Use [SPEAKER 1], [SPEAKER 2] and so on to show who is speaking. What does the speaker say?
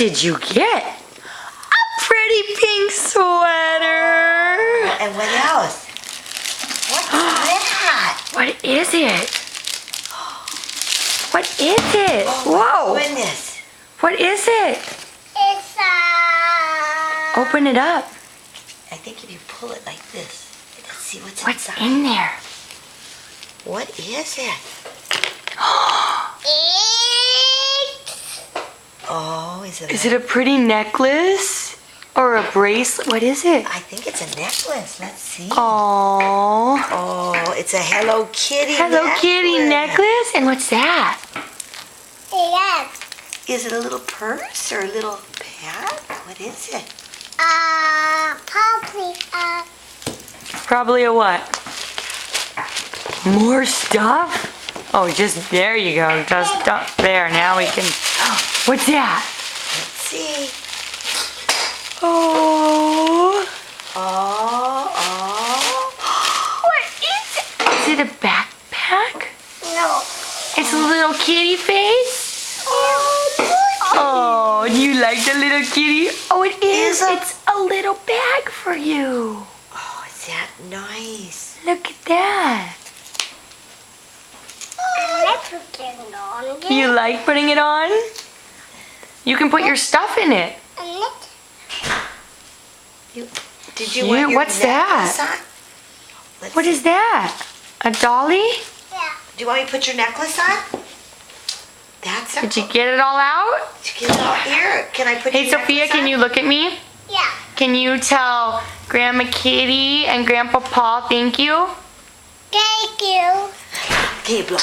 [SPEAKER 1] did you get? A pretty pink sweater.
[SPEAKER 2] And what else? What's that?
[SPEAKER 1] What is it? What is it?
[SPEAKER 2] Oh,
[SPEAKER 1] Whoa.
[SPEAKER 2] my goodness.
[SPEAKER 1] What is it?
[SPEAKER 3] It's a...
[SPEAKER 1] Open it up.
[SPEAKER 2] I think if you pull it like this, let's see what's
[SPEAKER 1] What's
[SPEAKER 2] inside.
[SPEAKER 1] in there?
[SPEAKER 2] What is it? Oh,
[SPEAKER 1] Is it a pretty necklace? Or a bracelet? What is it?
[SPEAKER 2] I think it's a necklace. Let's see.
[SPEAKER 1] Oh,
[SPEAKER 2] Oh, it's a Hello Kitty
[SPEAKER 1] Hello Kitty necklace? And what's that?
[SPEAKER 3] Yes.
[SPEAKER 2] Is it a little purse or a little bag? What is it?
[SPEAKER 3] Probably,
[SPEAKER 1] Probably a what? More stuff? Oh, just there you go. Just up there. Now we can. What's that?
[SPEAKER 2] Let's see.
[SPEAKER 1] Oh.
[SPEAKER 2] Oh.
[SPEAKER 1] What is it? Is it a backpack?
[SPEAKER 3] no.
[SPEAKER 1] It's a little kitty face? Oh, do you like the little kitty? Oh, it is.
[SPEAKER 2] Is it?
[SPEAKER 1] It's a little bag for you.
[SPEAKER 2] Oh, is that nice?
[SPEAKER 1] Look at that.
[SPEAKER 3] Let's put it on.
[SPEAKER 1] You like putting it on? You can put your stuff in it.
[SPEAKER 2] Did you want your
[SPEAKER 1] What's that?
[SPEAKER 2] necklace on? Let's
[SPEAKER 1] What
[SPEAKER 2] see.
[SPEAKER 1] is that? A dolly?
[SPEAKER 3] Yeah.
[SPEAKER 2] Do you want me to put your necklace on? That's a...
[SPEAKER 1] Did you get it all out?
[SPEAKER 2] Did you get it all here? Can I put
[SPEAKER 1] Hey,
[SPEAKER 2] your
[SPEAKER 1] Sophia,
[SPEAKER 2] necklace
[SPEAKER 1] can
[SPEAKER 2] on?
[SPEAKER 1] you look at me?
[SPEAKER 3] Yeah.
[SPEAKER 1] Can you tell Grandma Kitty and Grandpa Paul thank you?
[SPEAKER 3] Thank you.
[SPEAKER 2] Can you blow?